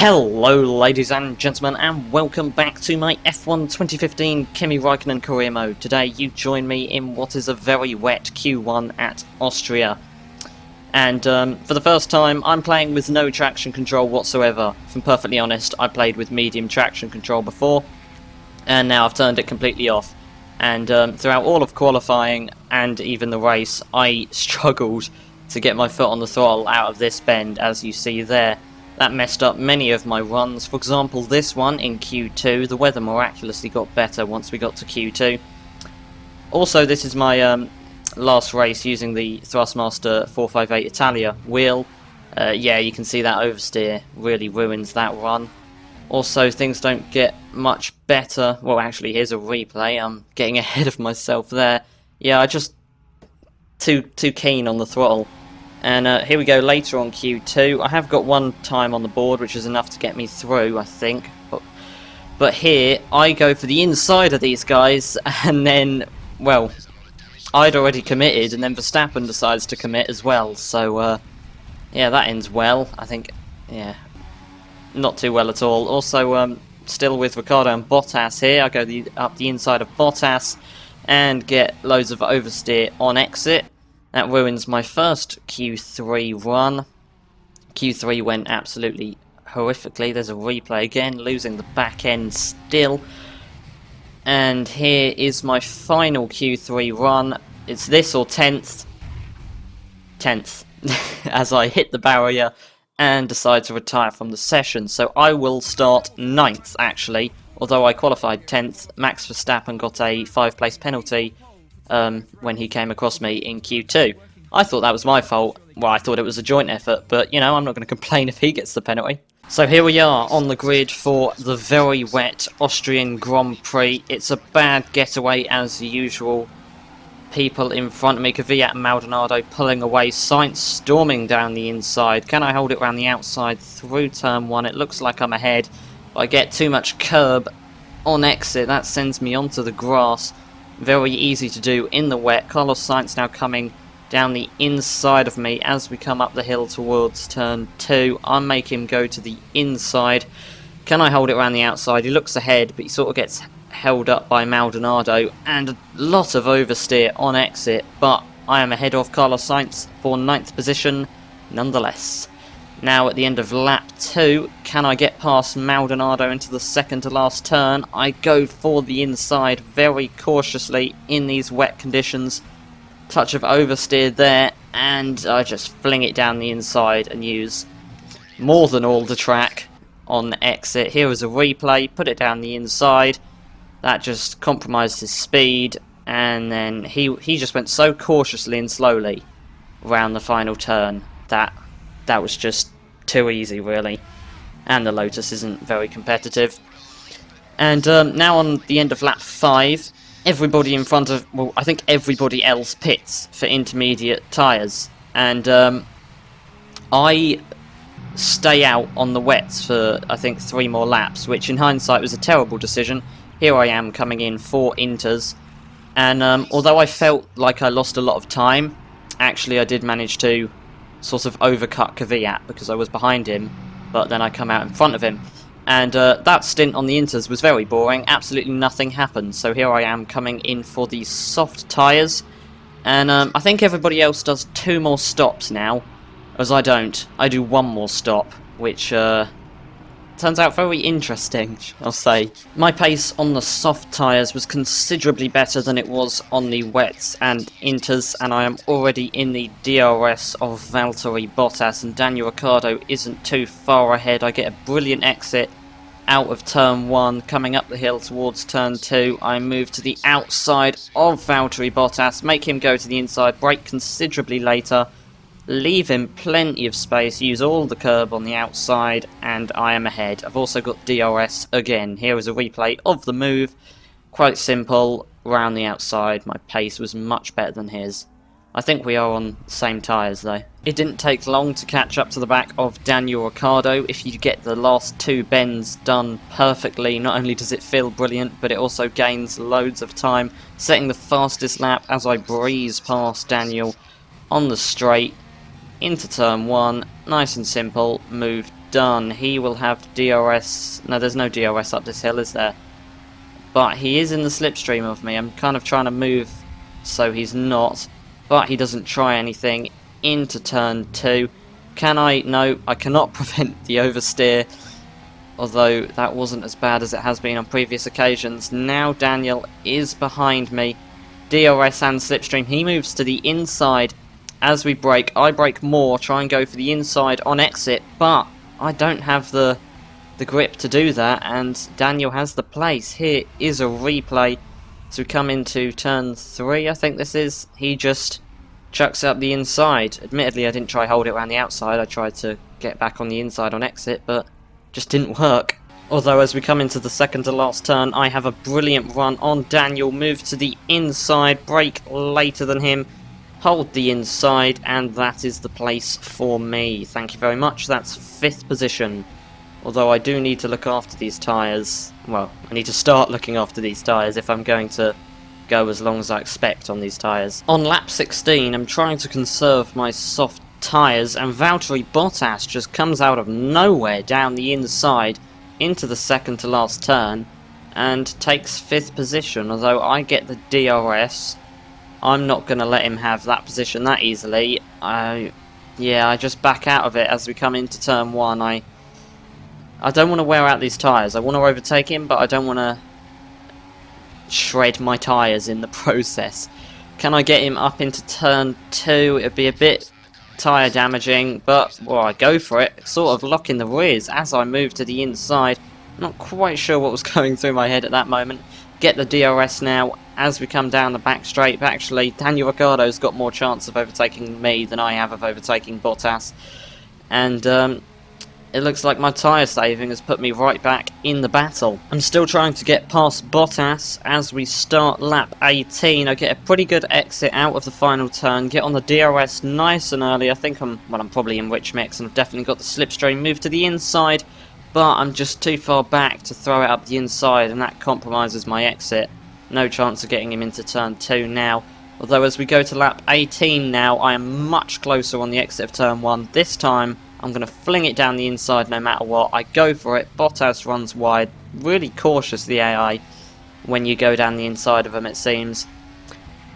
Hello ladies and gentlemen, and welcome back to my F1 2015 Kimi Raikkonen Career mode. Today you join me in what is a very wet Q1 at Austria. And for the first time I'm playing with no traction control whatsoever. If I'm perfectly honest, I played with medium traction control before, and now I've turned it completely off. And throughout all of qualifying and even the race, I struggled to get my foot on the throttle out of this bend, as you see there. That messed up many of my runs. For example, this one in Q2, the weather miraculously got better once we got to Q2. Also, this is my last race using the Thrustmaster 458 Italia wheel. Yeah, you can see that oversteer really ruins that run. Also, things don't get much better. Well, actually, here's a replay. I'm getting ahead of myself there. Yeah, I just too keen on the throttle. And here we go, later on Q2. I have got one time on the board, which is enough to get me through, I think. But here, I go for the inside of these guys, and then, well, I'd already committed, and then Verstappen decides to commit as well. So, yeah, that ends well. I think, yeah, not too well at all. Also, still with Ricciardo and Bottas here. I go up the inside of Bottas and get loads of oversteer on exit. That ruins my first Q3 run. Q3 went absolutely horrifically. There's a replay again, losing the back end still. And here is my final Q3 run. It's this or 10th. 10th. As I hit the barrier and decide to retire from the session. So I will start 9th actually. Although I qualified 10th, Max Verstappen got a 5-place penalty when he came across me in Q2. I thought that was my fault. Well, I thought it was a joint effort, but, you know, I'm not going to complain if he gets the penalty. So here we are on the grid for the very wet Austrian Grand Prix. It's a bad getaway as usual. People in front of me, Kvyat and Maldonado pulling away, Sainz storming down the inside. Can I hold it around the outside through turn 1? It looks like I'm ahead, but I get too much curb on exit. That sends me onto the grass. Very easy to do in the wet. Carlos Sainz now coming down the inside of me as we come up the hill towards turn 2. I make him go to the inside. Can I hold it around the outside? He looks ahead, but he sort of gets held up by Maldonado, and a lot of oversteer on exit, but I am ahead of Carlos Sainz for 9th position nonetheless. Now at the end of lap 2, can I get past Maldonado into the second to last turn? I go for the inside very cautiously in these wet conditions. Touch of oversteer there, and I just fling it down the inside and use more than all the track on exit. Here is a replay, put it down the inside. That just compromised his speed, and then he just went so cautiously and slowly around the final turn that was just too easy, really. And the Lotus isn't very competitive. And now on the end of lap 5, everybody in front of, well, I think everybody else pits for intermediate tyres. And I stay out on the wets for, I think, 3 more laps, which in hindsight was a terrible decision. Here I am coming in for inters. And although I felt like I lost a lot of time, actually I did manage to sort of overcut Kvyat because I was behind him, but then I come out in front of him. And that stint on the inters was very boring. Absolutely nothing happened. So here I am coming in for the soft tyres. And I think everybody else does 2 more stops now, as I don't. I do 1 more stop, which turns out very interesting, I'll say. My pace on the soft tyres was considerably better than it was on the wets and inters, and I am already in the DRS of Valtteri Bottas, and Daniel Ricciardo isn't too far ahead. I get a brilliant exit out of turn 1, coming up the hill towards turn 2. I move to the outside of Valtteri Bottas, make him go to the inside, brake considerably later, leave him plenty of space, use all the curb on the outside, and I am ahead. I've also got DRS again. Here is a replay of the move. Quite simple, round the outside. My pace was much better than his. I think we are on the same tyres though. It didn't take long to catch up to the back of Daniel Ricciardo. If you get the last 2 bends done perfectly, not only does it feel brilliant, but it also gains loads of time, setting the fastest lap as I breeze past Daniel on the straight into turn 1. Nice and simple, move done. He will have DRS. No, there's no DRS up this hill, is there? But he is in the slipstream of me. I'm kind of trying to move so he's not. But he doesn't try anything into turn 2. Can I? No, I cannot prevent the oversteer. Although that wasn't as bad as it has been on previous occasions. Now Daniel is behind me. DRS and slipstream. He moves to the inside as we brake. I brake more, try and go for the inside on exit, but I don't have the grip to do that, and Daniel has the place. Here is a replay. So we come into turn 3, I think this is. He just chucks up the inside. Admittedly, I didn't try hold it around the outside. I tried to get back on the inside on exit, but just didn't work. Although as we come into the second to last turn, I have a brilliant run on Daniel, move to the inside, brake later than him, hold the inside, and that is the place for me. Thank you very much. That's 5th position. Although I do need to look after these tyres. Well, I need to start looking after these tyres if I'm going to go as long as I expect on these tyres. On lap 16, I'm trying to conserve my soft tyres, and Valtteri Bottas just comes out of nowhere down the inside into the second to last turn and takes 5th position. Although I get the DRS, I'm not going to let him have that position that easily. I just back out of it as we come into turn 1. I don't want to wear out these tyres. I want to overtake him, but I don't want to shred my tyres in the process. Can I get him up into turn 2? It'd be a bit tyre damaging, but well, I go for it, sort of locking the rears as I move to the inside. Not quite sure what was going through my head at that moment. Get the DRS now as we come down the back straight. But actually, Daniel Ricciardo's got more chance of overtaking me than I have of overtaking Bottas, and it looks like my tyre saving has put me right back in the battle. I'm still trying to get past Bottas as we start lap 18. I get a pretty good exit out of the final turn, get on the DRS nice and early. I think I'm probably in rich mix, and I've definitely got the slipstream, move to the inside, but I'm just too far back to throw it up the inside, and that compromises my exit. No chance of getting him into turn 2 now. Although as we go to lap 18 now, I am much closer on the exit of turn 1. This time, I'm going to fling it down the inside no matter what. I go for it. Bottas runs wide. Really cautious, the AI, when you go down the inside of him, it seems.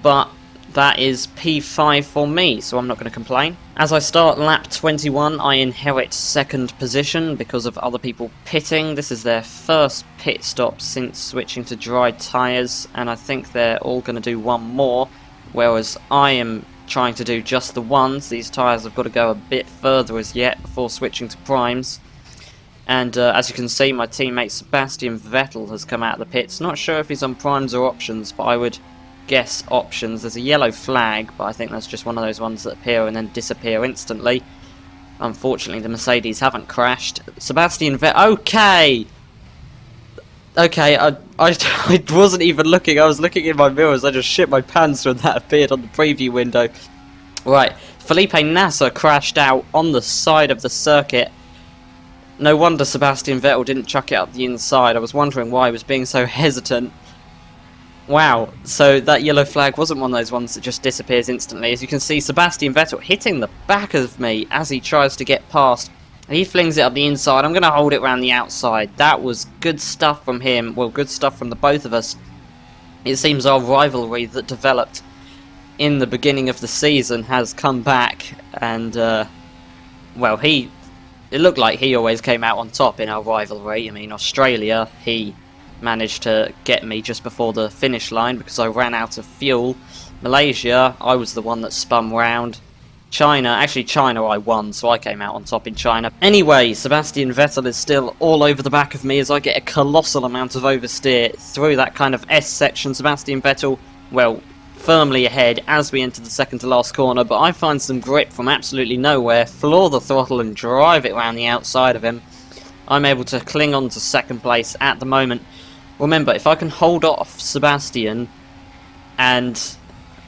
But that is P5 for me, so I'm not going to complain. As I start lap 21, I inherit 2nd position because of other people pitting. This is their first pit stop since switching to dry tyres, and I think they're all going to do one more, whereas I am trying to do just the ones. These tyres have got to go a bit further as yet before switching to primes. And as you can see, my teammate Sebastian Vettel has come out of the pits. Not sure if he's on primes or options, but I would guess options. There's a yellow flag, but I think that's just one of those ones that appear and then disappear instantly. Unfortunately, the Mercedes haven't crashed. Sebastian Vettel... Okay, I wasn't even looking. I was looking in my mirrors. I just shit my pants when that appeared on the preview window. Right, Felipe Nasser crashed out on the side of the circuit. No wonder Sebastian Vettel didn't chuck it up the inside. I was wondering why he was being so hesitant. Wow, so that yellow flag wasn't one of those ones that just disappears instantly. As you can see, Sebastian Vettel hitting the back of me as he tries to get past. He flings it up the inside. I'm going to hold it around the outside. That was good stuff from him. Well, good stuff from the both of us. It seems our rivalry that developed in the beginning of the season has come back. And, well, it looked like he always came out on top in our rivalry. I mean, Australia, he managed to get me just before the finish line because I ran out of fuel. Malaysia, I was the one that spun round. China I won, so I came out on top in China. Anyway, Sebastian Vettel is still all over the back of me as I get a colossal amount of oversteer through that kind of S section. Sebastian Vettel, well, firmly ahead as we enter the second to last corner, but I find some grip from absolutely nowhere, floor the throttle and drive it around the outside of him. I'm able to cling on to 2nd place at the moment. Remember, if I can hold off Sebastian and...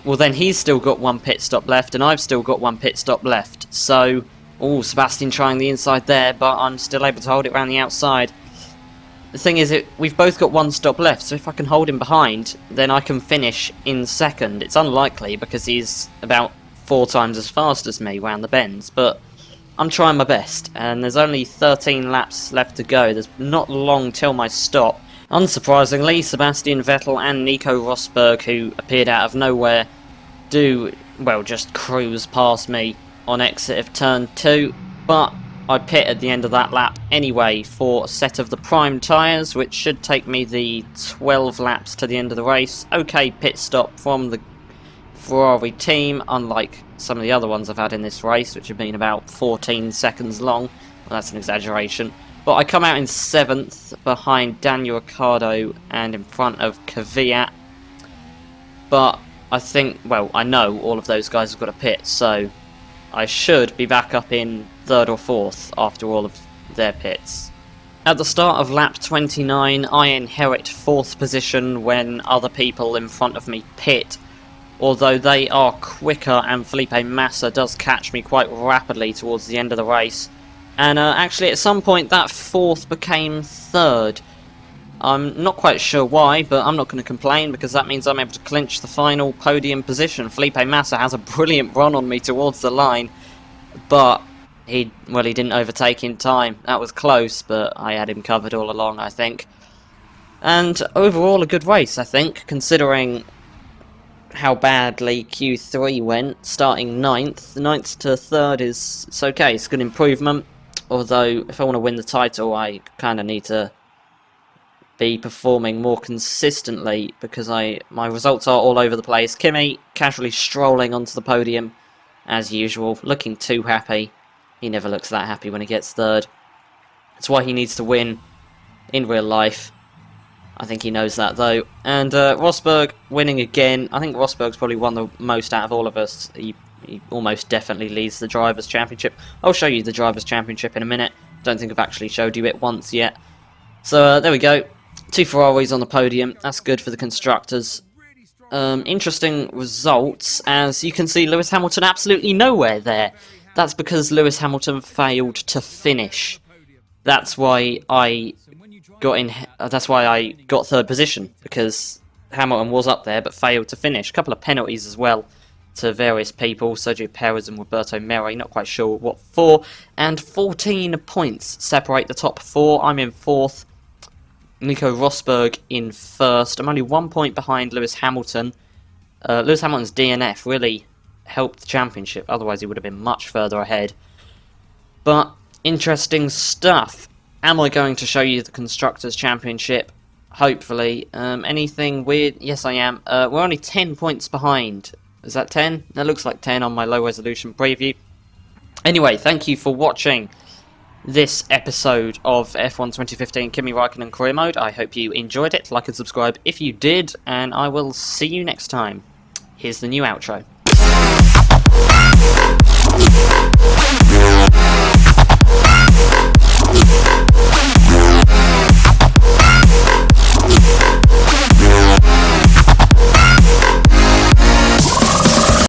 well, then he's still got 1 pit stop left, and I've still got 1 pit stop left. So, Sebastian trying the inside there, but I'm still able to hold it around the outside. The thing is, we've both got 1 stop left, so if I can hold him behind, then I can finish in 2nd. It's unlikely, because he's about 4 times as fast as me round the bends, but I'm trying my best, and there's only 13 laps left to go. There's not long till my stop. Unsurprisingly, Sebastian Vettel and Nico Rosberg, who appeared out of nowhere, just cruise past me on exit of turn 2, but I pit at the end of that lap anyway for a set of the prime tyres, which should take me the 12 laps to the end of the race. Okay, pit stop from the Ferrari team, unlike some of the other ones I've had in this race, which have been about 14 seconds long. Well, that's an exaggeration. But I come out in 7th, behind Daniel Ricciardo and in front of Kvyat. But I think, well, I know all of those guys have got a pit, so I should be back up in 3rd or 4th after all of their pits. At the start of lap 29, I inherit 4th position when other people in front of me pit, although they are quicker and Felipe Massa does catch me quite rapidly towards the end of the race. And actually at some point that 4th became 3rd. I'm not quite sure why, but I'm not going to complain because that means I'm able to clinch the final podium position. Felipe Massa has a brilliant run on me towards the line, but he didn't overtake in time. That was close, but I had him covered all along, I think. And overall a good race, I think, considering how badly Q3 went, starting 9th. 9th to 3rd it's okay, it's a good improvement, although if I want to win the title I kind of need to be performing more consistently because my results are all over the place. Kimi casually strolling onto the podium as usual, looking too happy. He never looks that happy when he gets 3rd. That's why he needs to win in real life. I think he knows that though. And Rosberg winning again. I think Rosberg's probably won the most out of all of us. He almost definitely leads the Drivers' Championship. I'll show you the Drivers' Championship in a minute. Don't think I've actually showed you it once yet. So there we go. 2 Ferraris on the podium. That's good for the constructors. Interesting results. As you can see, Lewis Hamilton absolutely nowhere there. That's because Lewis Hamilton failed to finish. That's why I got 3rd position, because Hamilton was up there but failed to finish. A couple of penalties as well to various people, Sergio Perez and Roberto Merri, not quite sure what for, and 14 points separate the top 4. I'm in 4th, Nico Rosberg in 1st. I'm only 1 point behind Lewis Hamilton. Lewis Hamilton's DNF really helped the championship, otherwise he would have been much further ahead. But interesting stuff. Am I going to show you the Constructors' Championship? Hopefully. Anything weird? Yes, I am. We're only 10 points behind. Is that 10? That looks like 10 on my low-resolution preview. Anyway, thank you for watching this episode of F1 2015 Kimi Raikkonen Career Mode. I hope you enjoyed it. Like and subscribe if you did, and I will see you next time. Here's the new outro.